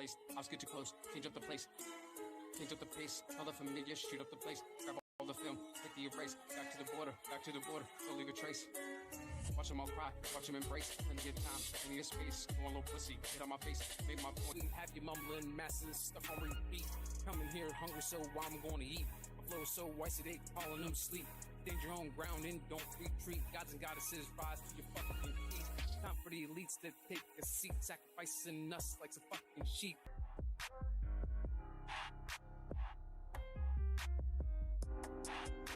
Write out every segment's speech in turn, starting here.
place. I'll get too close, change up the place. Change up the pace, all the familiar, shoot up the place. Grab all the film, hit the erase. Back to the border, don't leave a trace. Watch them all cry, watch them embrace. Plenty of time, plenty of space. Go on, little pussy, get on my face, make my point. Have you mumbling, masses, stuff on repeat. Coming here hungry, so I'm gonna eat. My flow is so icy, they calling them sleep. Danger on ground and don't retreat. Gods and goddesses rise to your fucking feet. Time for the elites to take a seat, sacrificing us like some fucking sheep.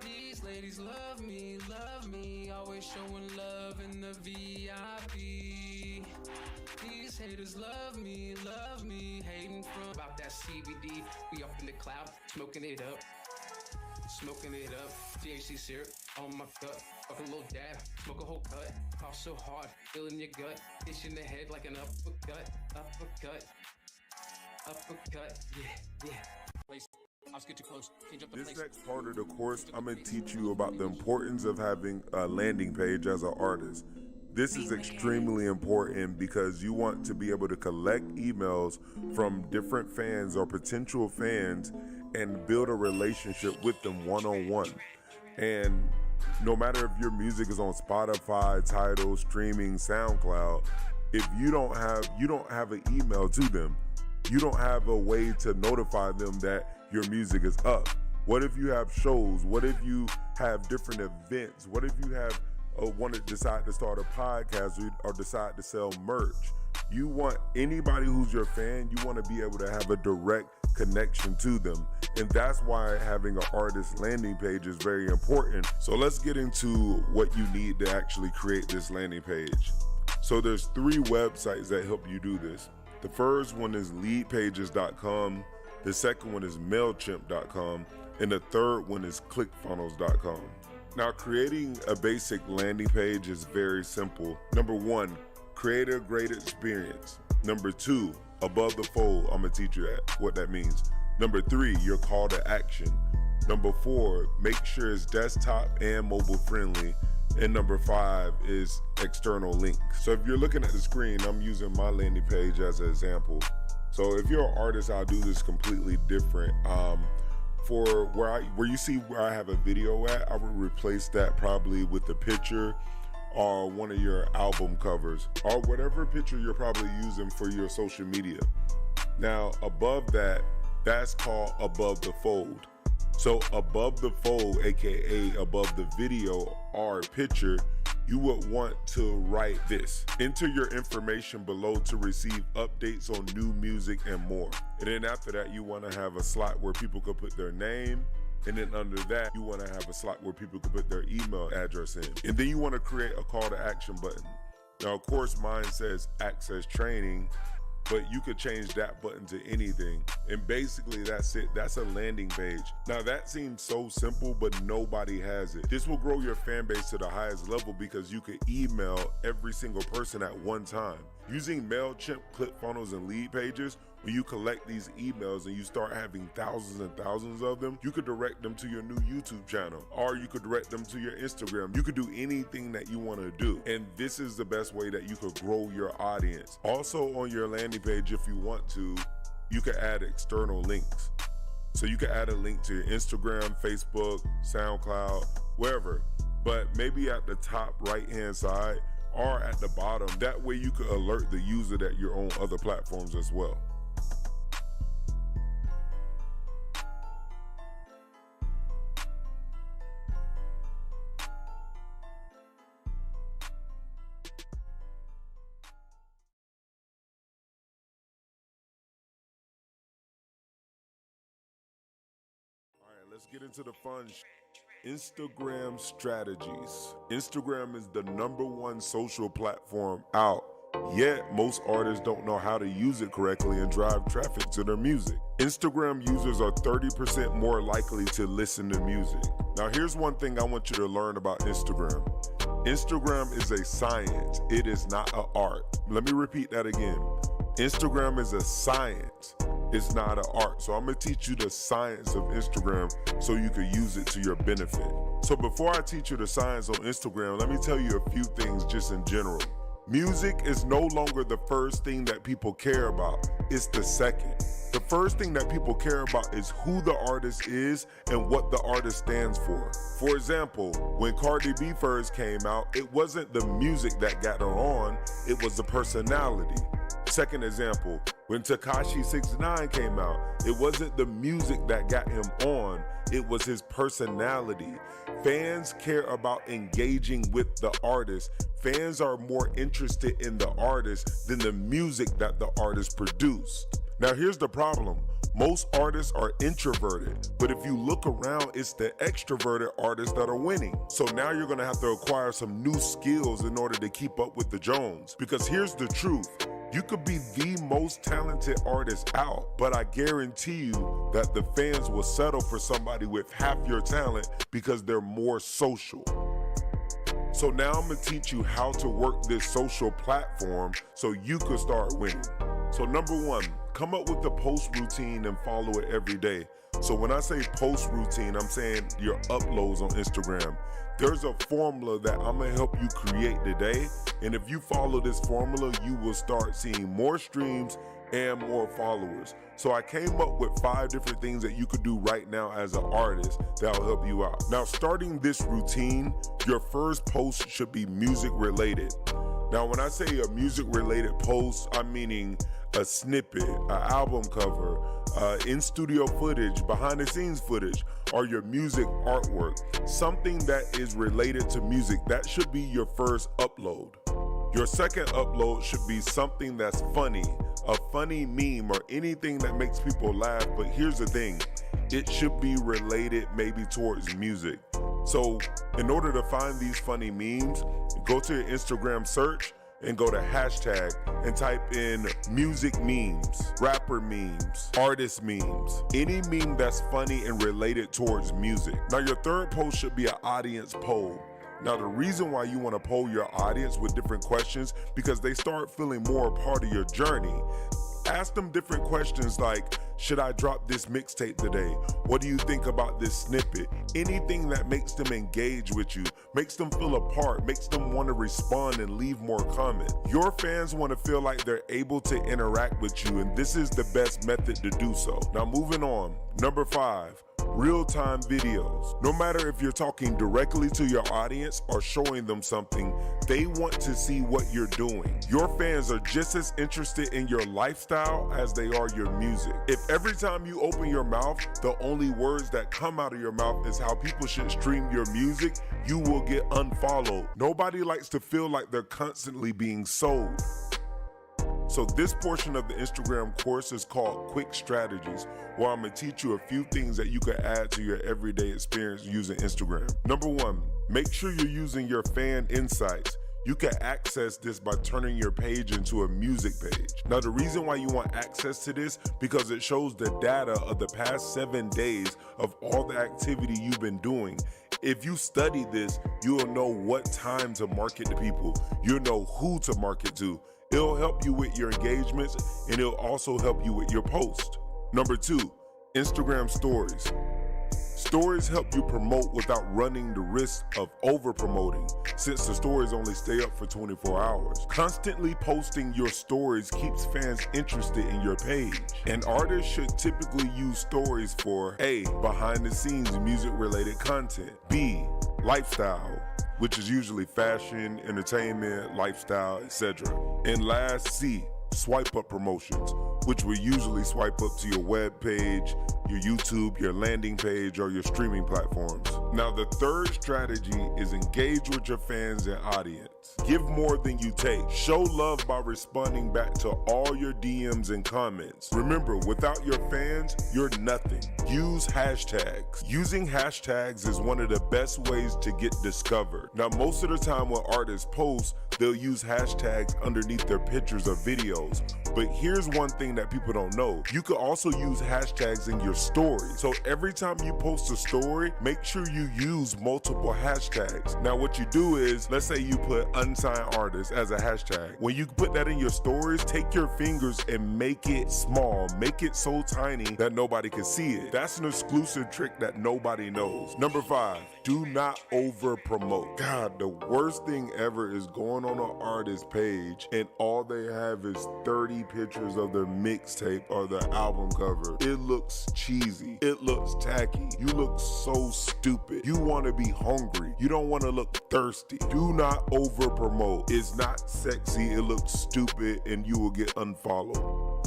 These ladies love me, always showing love in the VIP. These haters love me, hating from about that CBD. We up in the cloud, smoking it up. THC syrup on my gut, fuck a little dab, smoke a whole cut. Cough so hard, feel in your gut, itch in the head like an uppercut, yeah. I'll get too close. Change up the This place. next part of the course, I'm going to teach you about the importance of having a landing page as an artist. This is extremely important because you want to be able to collect emails from different fans or potential fans and build a relationship with them one-on-one. And no matter if your music is on Spotify, Tidal, streaming, SoundCloud, if you don't have an email to them, you don't have a way to notify them that your music is up. What if you have shows? What if you have different events? What if you have decide to start a podcast or decide to sell merch? You want anybody who's your fan, you want to be able to have a direct connection to them. And that's why having an artist landing page is very important. So let's get into what you need to actually create this landing page. So there's 3 websites that help you do this. The first one is leadpages.com, the second one is mailchimp.com, and the third one is clickfunnels.com. Now, creating a basic landing page is very simple. Number 1, create a great experience. Number 2, above the fold, I'm gonna teach you what that means. Number 3, your call to action. Number 4, make sure it's desktop and mobile friendly. And number 5 is external links. So if you're looking at the screen, I'm using my landing page as an example. So if you're an artist, I'll do this completely different. For where you see where I have a video at, I would replace that probably with a picture or one of your album covers or whatever picture you're probably using for your social media. Now above that, that's called above the fold. So above the fold, aka above the video or picture, you would want to write this. Enter your information below to receive updates on new music and more. And then after that, you want to have a slot where people could put their name. And then under that, you want to have a slot where people could put their email address in. And then you want to create a call to action button. Now, of course, mine says access training, but you could change that button to anything. And basically that's it. That's a landing page. Now that seems so simple, but nobody has it. This will grow your fan base to the highest level because you could email every single person at one time. Using MailChimp, ClickFunnels, and Lead Pages, when you collect these emails and you start having thousands and thousands of them, you could direct them to your new YouTube channel, or you could direct them to your Instagram. You could do anything that you want to do. And this is the best way that you could grow your audience. Also on your landing page, if you want to, you could add external links. So you could add a link to your Instagram, Facebook, SoundCloud, wherever, but maybe at the top right-hand side or at the bottom. That way you could alert the user that you're on other platforms as well. Let's get into the fun. Instagram strategies. Instagram is the #1 social platform out, yet most artists don't know how to use it correctly and drive traffic to their music. Instagram users are 30% more likely to listen to music. Now here's one thing I want you to learn about Instagram. Instagram is a science, it is not an art. Let me repeat that again. Instagram is a science, it's not an art. So I'm gonna teach you the science of Instagram so you can use it to your benefit. So before I teach you the science on Instagram, let me tell you a few things just in general. Music is no longer the first thing that people care about, it's the second. The first thing that people care about is who the artist is and what the artist stands for. For example, when Cardi B first came out, it wasn't the music that got her on, it was the personality. Second example, when Tekashi 69 came out, it wasn't the music that got him on, it was his personality. Fans care about engaging with the artist. Fans are more interested in the artist than the music that the artist produced. Now here's the problem. Most artists are introverted, but if you look around, it's the extroverted artists that are winning. So now you're gonna have to acquire some new skills in order to keep up with the Jones. Because here's the truth. You could be the most talented artist out, but I guarantee you that the fans will settle for somebody with half your talent because they're more social. So now I'm gonna teach you how to work this social platform so you could start winning. So number one, come up with a post routine and follow it every day. So when I say post routine, I'm saying your uploads on Instagram. There's a formula that I'm gonna help you create today. And if you follow this formula, you will start seeing more streams and more followers. So I came up with 5 different things that you could do right now as an artist that'll help you out. Now, starting this routine, your first post should be music related. Now, when I say a music related post, I'm meaning a snippet, an album cover, in-studio footage, behind-the-scenes footage, or your music artwork, something that is related to music. That should be your first upload. Your second upload should be something that's funny, a funny meme or anything that makes people laugh, but here's the thing, it should be related maybe towards music. So in order to find these funny memes, go to your Instagram search and go to hashtag and type in music memes, rapper memes, artist memes, any meme that's funny and related towards music. Now your third post should be an audience poll. Now the reason why you want to poll your audience with different questions, because they start feeling more a part of your journey. Ask them different questions like, should I drop this mixtape today? What do you think about this snippet? Anything that makes them engage with you, makes them feel a part, makes them want to respond and leave more comment. Your fans want to feel like they're able to interact with you, and this is the best method to do so. Now moving on, number 5. Real-time videos. No matter if you're talking directly to your audience or showing them something, they want to see what you're doing. Your fans are just as interested in your lifestyle as they are your music. If every time you open your mouth, the only words that come out of your mouth is how people should stream your music, you will get unfollowed. Nobody likes to feel like they're constantly being sold. So this portion of the Instagram course is called Quick Strategies, where I'm gonna teach you a few things that you can add to your everyday experience using Instagram. Number 1, make sure you're using your fan insights. You can access this by turning your page into a music page. Now the reason why you want access to this, because it shows the data of the past 7 days of all the activity you've been doing. If you study this, you'll know what time to market to people. You'll know who to market to. It'll help you with your engagements, and it'll also help you with your post. Number 2, Instagram stories. Stories help you promote without running the risk of over-promoting, since the stories only stay up for 24 hours. Constantly posting your stories keeps fans interested in your page. And artists should typically use stories for A, behind-the-scenes music-related content, B, lifestyle, which is usually fashion, entertainment, lifestyle, etc. And last, C, swipe up promotions, which will usually swipe up to your web page, your YouTube, your landing page, or your streaming platforms. Now, the third strategy is engage with your fans and audience. Give more than you take. Show love by responding back to all your DMs and comments. Remember, without your fans, you're nothing. Use hashtags. Using hashtags is one of the best ways to get discovered. Now, most of the time when artists post, they'll use hashtags underneath their pictures or videos. But here's one thing that people don't know. You could also use hashtags in your story. So every time you post a story, make sure you use multiple hashtags. Now what you do is, let's say you put unsigned artist as a hashtag. When you put that in your stories, take your fingers and make it small. Make it so tiny that nobody can see it. That's an exclusive trick that nobody knows. Number 5, do not over promote. God, the worst thing ever is going on an artist page and all they have is 30 pictures of their mixtape or their album cover. It looks cheesy. It looks tacky. You look so stupid. You want to be hungry. You don't want to look thirsty. Do not over promote. It's not sexy. It looks stupid and you will get unfollowed.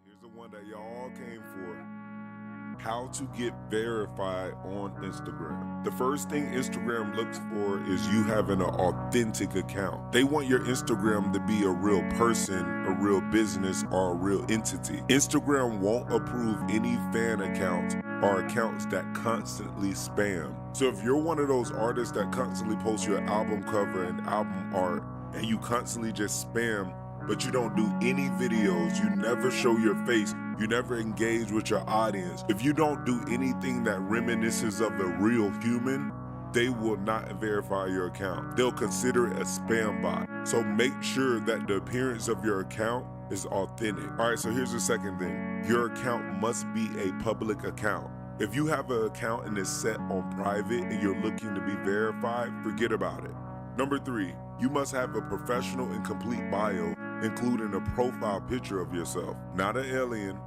Here's the one that y'all came for. How to get verified on Instagram. The first thing Instagram looks for is you having an authentic account. They want your Instagram to be a real person, a real business, or a real entity. Instagram won't approve any fan accounts or accounts that constantly spam. So if you're one of those artists that constantly post your album cover and album art and you constantly just spam, but you don't do any videos, you never show your face, you never engage with your audience, if you don't do anything that reminisces of a real human, they will not verify your account. They'll consider it a spam bot. So make sure that the appearance of your account is authentic. All right, so here's the second thing. Your account must be a public account. If you have an account and it's set on private and you're looking to be verified, forget about it. Number 3, you must have a professional and complete bio, including a profile picture of yourself. Not an alien,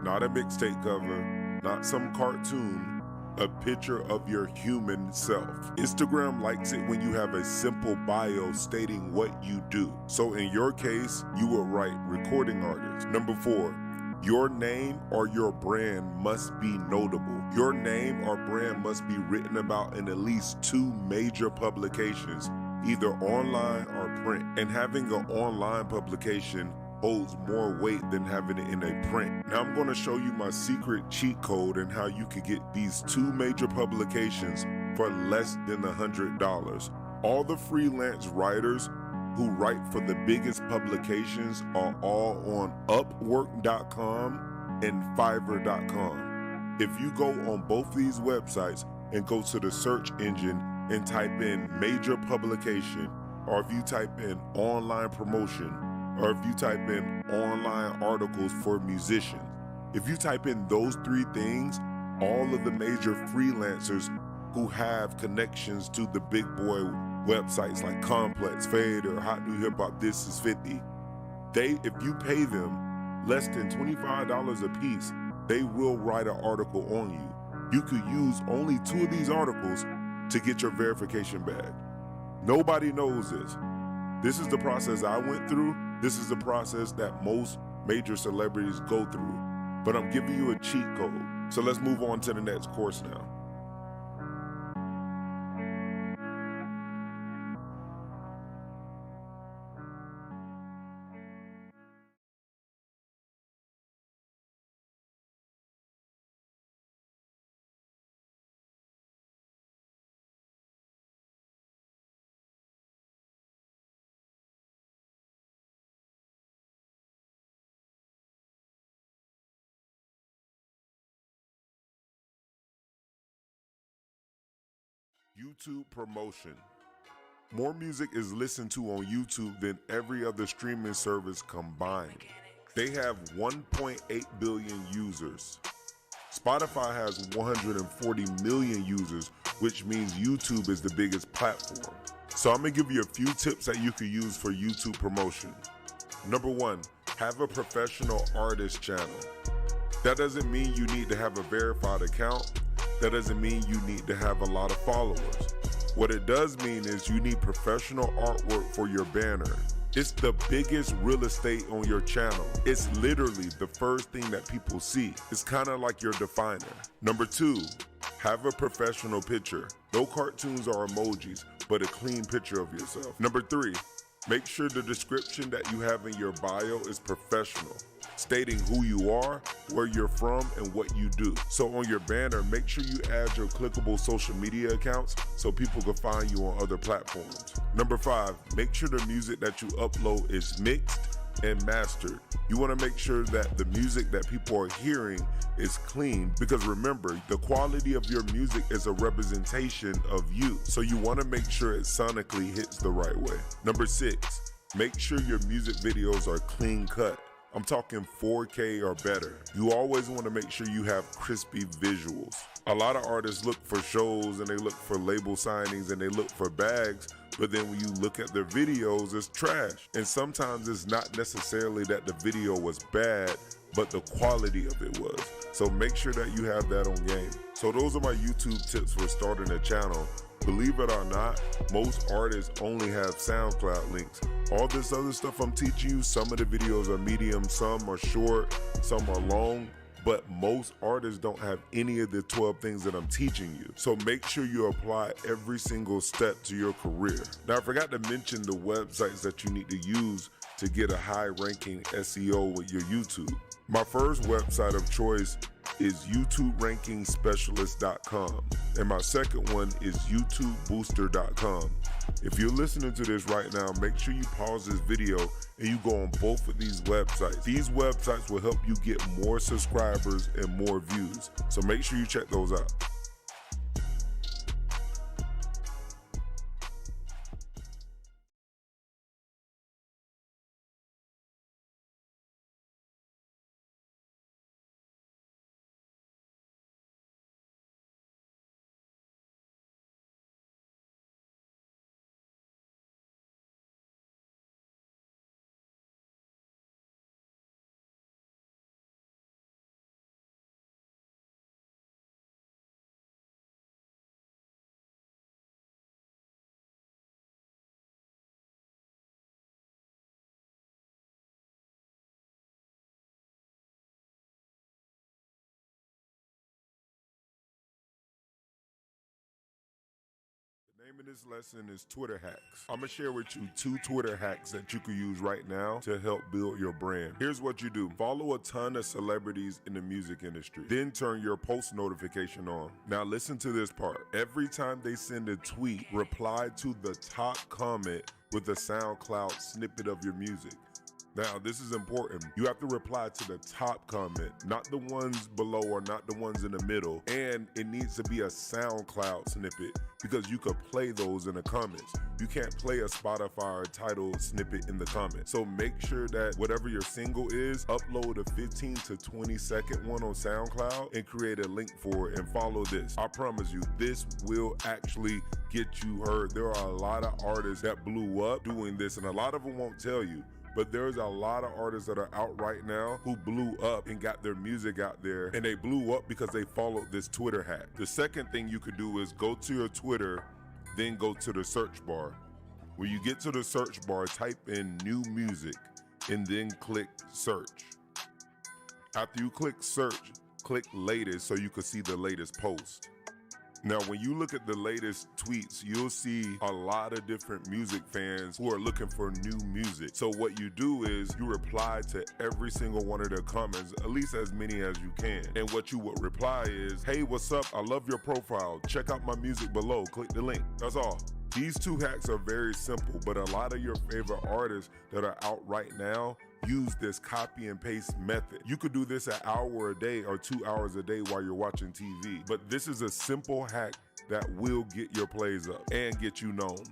not a mixtape cover, not some cartoon, a picture of your human self. Instagram likes it when you have a simple bio stating what you do. So in your case, you will write recording artist. Number 4, your name or your brand must be notable. Your name or brand must be written about in at least 2 major publications, either online or print. And having an online publication holds more weight than having it in a print. Now I'm going to show you my secret cheat code and how you can get these 2 major publications for less than $100. All the freelance writers who write for the biggest publications are all on Upwork.com and Fiverr.com. If you go on both these websites and go to the search engine and type in major publication, or if you type in online promotion, or if you type in online articles for musicians, if you type in those 3 things, all of the major freelancers who have connections to the big boy websites like Complex, Fade, or Hot New Hip Hop, This Is 50, if you pay them less than $25 a piece, they will write an article on you. You could use only 2 of these articles to get your verification badge. Nobody knows this. This is the process I went through. This is the process that most major celebrities go through. But I'm giving you a cheat code. So let's move on to the next course now. YouTube promotion. More music is listened to on YouTube than every other streaming service combined. They have 1.8 billion users. Spotify has 140 million users, which means YouTube is the biggest platform. So I'm gonna give you a few tips that you can use for YouTube promotion. Number 1, have a professional artist channel. That doesn't mean you need to have a verified account. That doesn't mean you need to have a lot of followers. What it does mean is you need professional artwork for your banner. It's the biggest real estate on your channel. It's literally the first thing that people see. It's kind of like your definer. Number 2, have a professional picture. No cartoons or emojis. but a clean picture of yourself. Number 3, make sure the description that you have in your bio is professional, stating who you are, where you're from, and what you do. So on your banner, make sure you add your clickable social media accounts so people can find you on other platforms. Number 5, make sure the music that you upload is mixed and mastered. You want to make sure that the music that people are hearing is clean, because remember, the quality of your music is a representation of you. So you want to make sure it sonically hits the right way. Number 6, make sure your music videos are clean cut. I'm talking 4K or better. You always want to make sure you have crispy visuals. A lot of artists look for shows and they look for label signings and they look for bags, but then when you look at their videos, it's trash. And sometimes it's not necessarily that the video was bad, but the quality of it was. So make sure that you have that on game. So those are my YouTube tips for starting a channel. Believe it or not, most artists only have SoundCloud links. All this other stuff I'm teaching you, some of the videos are medium, some are short, some are long, but most artists don't have any of the 12 things that I'm teaching you. So make sure you apply every single step to your career. Now, I forgot to mention the websites that you need to use to get a high-ranking SEO with your YouTube. My first website of choice is YouTubeRankingSpecialist.com, and my second one is YouTubeBooster.com. If you're listening to this right now, make sure you pause this video and you go on both of these websites. These websites will help you get more subscribers and more views, so make sure you check those out. The name of this lesson is Twitter hacks. I'm gonna share with you 2 Twitter hacks that you can use right now to help build your brand. Here's what you do. Follow a ton of celebrities in the music industry. Then turn your post notification on. Now listen to this part. Every time they send a tweet, reply to the top comment with a SoundCloud snippet of your music. Now, this is important. You have to reply to the top comment, not the ones below or not the ones in the middle. And it needs to be a SoundCloud snippet because you could play those in the comments. You can't play a Spotify or Tidal snippet in the comments. So make sure that whatever your single is, upload a 15 to 20 second one on SoundCloud and create a link for it and follow this. I promise you, this will actually get you heard. There are a lot of artists that blew up doing this, and a lot of them won't tell you. But there's a lot of artists that are out right now who blew up and got their music out there, and they blew up because they followed this Twitter hack. The second thing you could do is go to your Twitter, then go to the search bar. When you get to the search bar, type in new music and then click search. After you click search, click latest so you can see the latest post. Now, when you look at the latest tweets, you'll see a lot of different music fans who are looking for new music. So what you do is you reply to every single one of their comments, at least as many as you can. And what you would reply is, hey, what's up? I love your profile. Check out my music below. Click the link. That's all. These 2 hacks are very simple, but a lot of your favorite artists that are out right now use this copy and paste method. You could do this an hour a day or 2 hours a day while you're watching TV. But this is a simple hack that will get your plays up and get you known.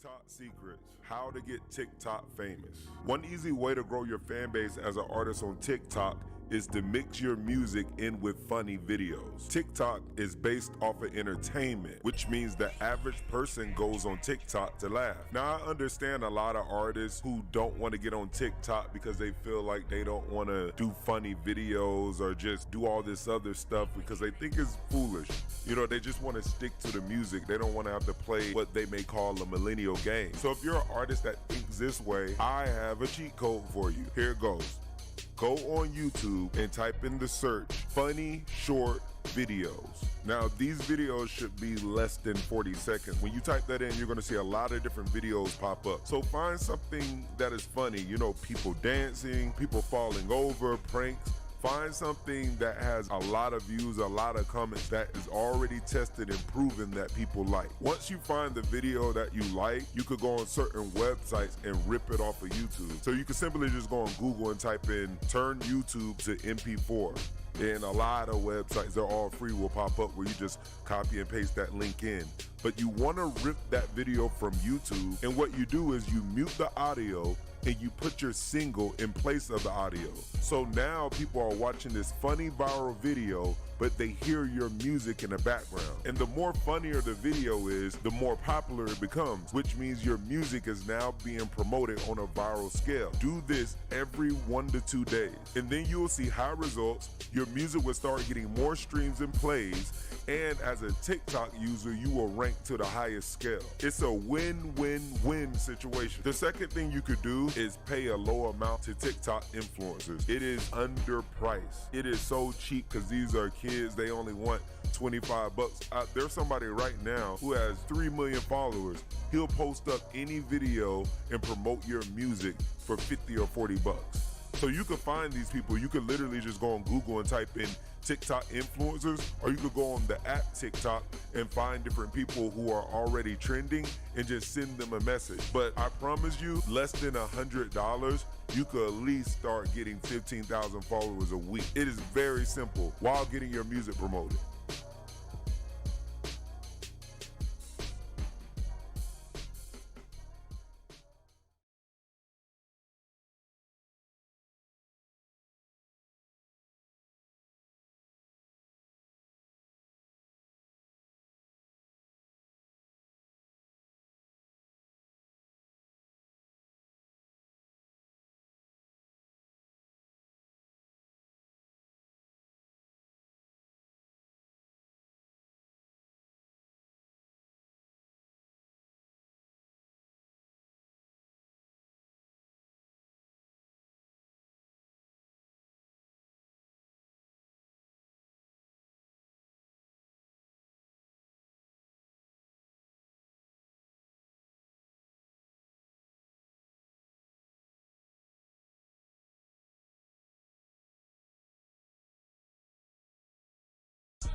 TikTok secrets. How to get TikTok famous. One easy way to grow your fan base as an artist on TikTok is to mix your music in with funny videos. TikTok is based off of entertainment, which means the average person goes on TikTok to laugh. Now, I understand a lot of artists who don't want to get on TikTok because they feel like they don't want to do funny videos or just do all this other stuff because they think it's foolish. You know, they just want to stick to the music. They don't want to have to play what they may call a millennial game. So if you're an artist that thinks this way, I have a cheat code for you. Here it goes. Go on YouTube and type in the search funny short videos. Now, these videos should be less than 40 seconds. When you type that in, you're going to see a lot of different videos pop up. So find something that is funny, you know, people dancing, people falling over, pranks. Find something that has a lot of views, a lot of comments, that is already tested and proven that people like. Once you find the video that you like, you could go on certain websites and rip it off of YouTube. So you can simply just go on Google and type in turn YouTube to MP4. And a lot of websites, they're all free, will pop up where you just copy and paste that link in. But you want to rip that video from YouTube, and what you do is you mute the audio and you put your single in place of the audio. So now people are watching this funny viral video, but they hear your music in the background. And the more funnier the video is, the more popular it becomes, which means your music is now being promoted on a viral scale. Do this every 1 to 2 days, and then you will see high results. Your music will start getting more streams and plays, and as a TikTok user, you will rank to the highest scale. It's a win-win-win situation. The second thing you could do is pay a low amount to TikTok influencers. It is underpriced. It is so cheap because these are kids. They only want 25 bucks. There's somebody right now who has 3 million followers. He'll post up any video and promote your music for 50 or 40 bucks. So you could find these people. You could literally just go on Google and type in TikTok influencers, or you could go on the app TikTok and find different people who are already trending and just send them a message. But I promise you, less than $100, you could at least start getting 15,000 followers a week. It is very simple while getting your music promoted.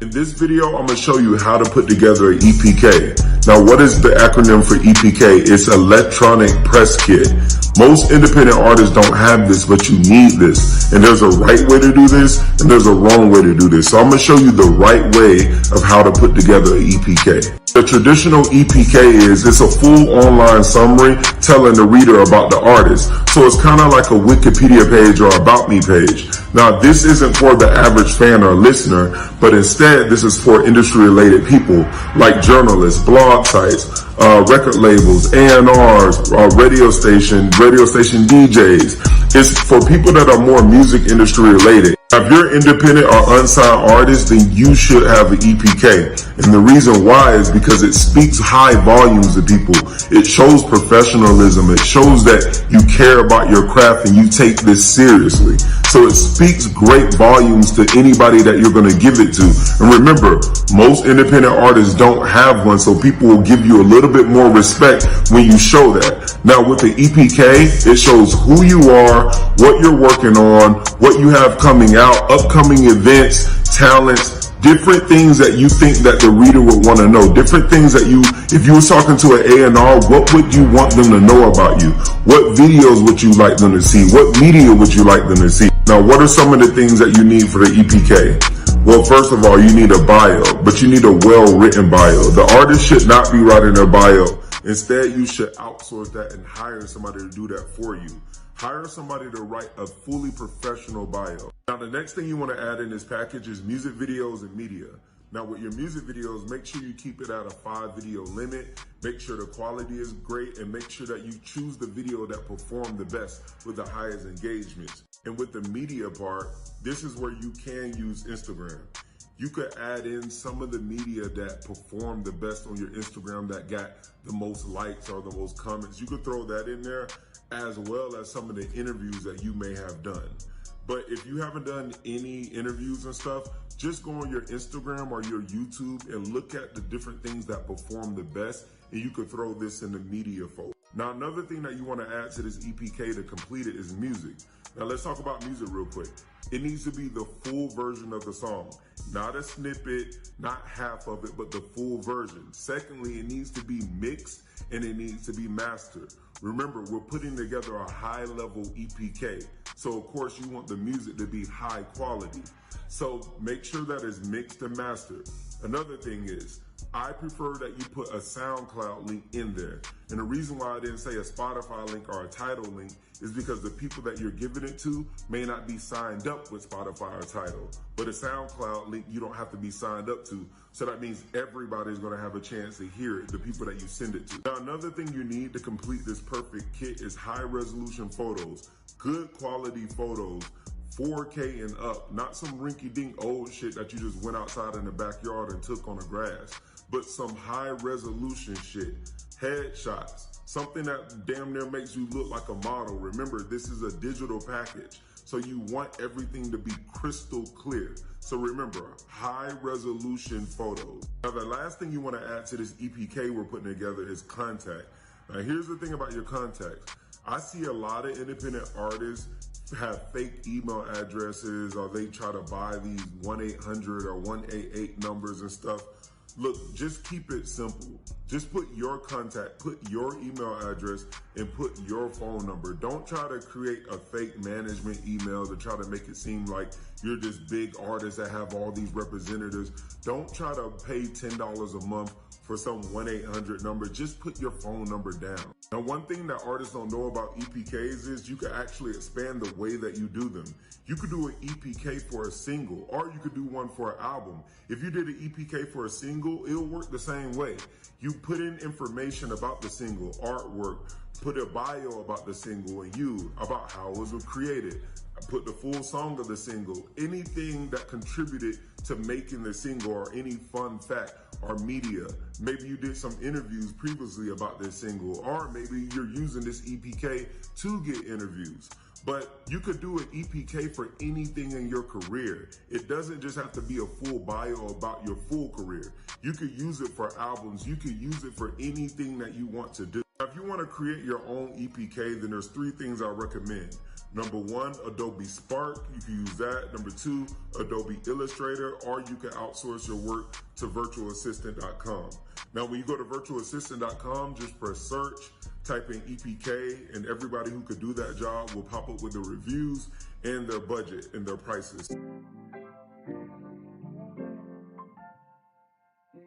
In this video, I'm going to show you how to put together an EPK. Now, what is the acronym for EPK? It's Electronic Press Kit. Most independent artists don't have this, but you need this. And there's a right way to do this, and there's a wrong way to do this. So I'm going to show you the right way of how to put together an EPK. The traditional EPK it's a full online summary telling the reader about the artist. So it's kind of like a Wikipedia page or About Me page. Now, this isn't for the average fan or listener, but instead this is for industry-related people like journalists, blog sites, record labels, A&Rs, radio station DJs. It's for people that are more music industry related. If you're independent or unsigned artist, then you should have an EPK. And the reason why is because it speaks high volumes to people. It shows professionalism. It shows that you care about your craft and you take this seriously. So it speaks great volumes to anybody that you're going to give it to. And remember, most independent artists don't have one, so people will give you a little bit more respect when you show that. Now with the EPK, it shows who you are, what you're working on, what you have coming out, upcoming events, talents, different things that you think that the reader would want to know, different things that if you were talking to an A&R, what would you want them to know about you? What videos would you like them to see? What media would you like them to see? Now, what are some of the things that you need for the EPK? Well, first of all, you need a bio, but you need a well-written bio. The artist should not be writing their bio Instead, you should outsource that and hire somebody to do that for you. Hire somebody to write a fully professional bio. Now, the next thing you want to add in this package is music videos and media. Now, with your music videos, make sure you keep it at a 5-video limit. Make sure the quality is great, and make sure that you choose the video that perform the best with the highest engagements. And with the media part, this is where you can use Instagram. You could add in some of the media that perform the best on your Instagram, that got the most likes or the most comments. You could throw that in there, as well as some of the interviews that you may have done. But if you haven't done any interviews and stuff, just go on your Instagram or your YouTube and look at the different things that perform the best, and you could throw this in the media folder. Now, another thing that you want to add to this EPK to complete it is music. Now, let's talk about music real quick. It needs to be the full version of the song, not a snippet, not half of it, but the full version. Secondly, it needs to be mixed and it needs to be mastered. Remember, we're putting together a high-level EPK. So, of course, you want the music to be high quality. So make sure that it's mixed and mastered. Another thing is, I prefer that you put a SoundCloud link in there. And the reason why I didn't say a Spotify link or a Tidal link is because the people that you're giving it to may not be signed up with Spotify or Tidal. But a SoundCloud link, you don't have to be signed up to. So that means everybody's gonna have a chance to hear it, the people that you send it to. Now, another thing you need to complete this perfect kit is high resolution photos, good quality photos, 4K and up, not some rinky-dink old shit that you just went outside in the backyard and took on the grass, but some high resolution shit, headshots, something that damn near makes you look like a model. Remember, this is a digital package, so you want everything to be crystal clear. So remember, high resolution photos. Now, the last thing you want to add to this EPK we're putting together is contact. Now, here's the thing about your contacts. I see a lot of independent artists have fake email addresses, or they try to buy these 1-800 or 188 numbers and stuff. Look, just keep it simple. Just put your contact, put your email address, and put your phone number. Don't try to create a fake management email to try to make it seem like you're this big artist that have all these representatives. Don't try to pay $10 a month for some 1-800 number. Just put your phone number down. Now, one thing that artists don't know about EPKs is you can actually expand the way that you do them. You could do an EPK for a single, or you could do one for an album. If you did an EPK for a single, it'll work the same way. You put in information about the single, artwork, put a bio about the single and you, about how it was created, put the full song of the single, anything that contributed to making the single, or any fun fact or media. Maybe you did some interviews previously about this single, or maybe you're using this EPK to get interviews. But you could do an EPK for anything in your career. It doesn't just have to be a full bio about your full career. You could use it for albums. You could use it for anything that you want to do. Now, if you want to create your own EPK, then there's 3 things I recommend. Number 1, Adobe Spark. You can use that. Number 2, Adobe Illustrator, or you can outsource your work to virtualassistant.com. Now, when you go to virtualassistant.com, just press search, type in EPK, and everybody who could do that job will pop up with the reviews and their budget and their prices.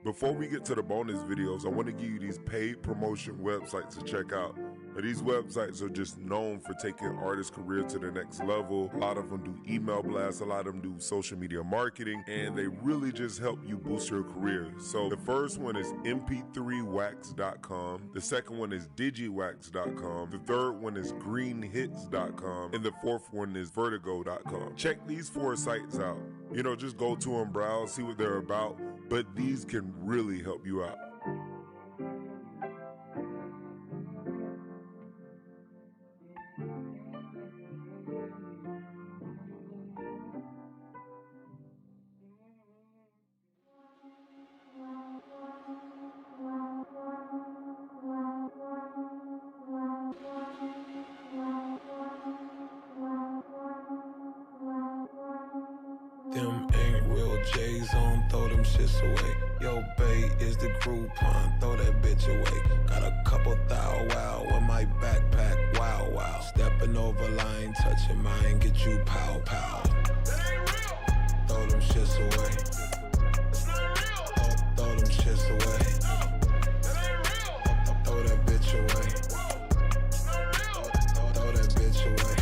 Before we get to the bonus videos, I want to give you these paid promotion websites to check out. Now, these websites are just known for taking artists' career to the next level. A lot of them do email blasts, a lot of them do social media marketing, and they really just help you boost your career. So the first one is mp3wax.com. The second one is digiwax.com. The third one is greenhits.com. And the fourth one is vertigo.com. Check these 4 sites out. You know, just go to them, browse, see what they're about, but these can really help you out. Them ain't real J's on, throw them shits away. Yo, bae is the Groupon, throw that bitch away. Got a couple thou wow in my backpack, wow wow. Stepping over line, touching mine, get you pow pow. That ain't real. Throw them shits away. It's not real. Throw them shits away. That ain't real. Throw that bitch away. Throw that bitch away.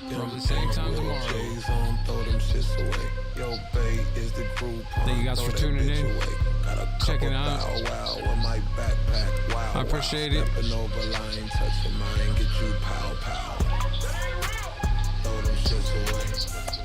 From the same time tomorrow. Thank you guys for tuning in, checking out. I appreciate it. Throw them shits away.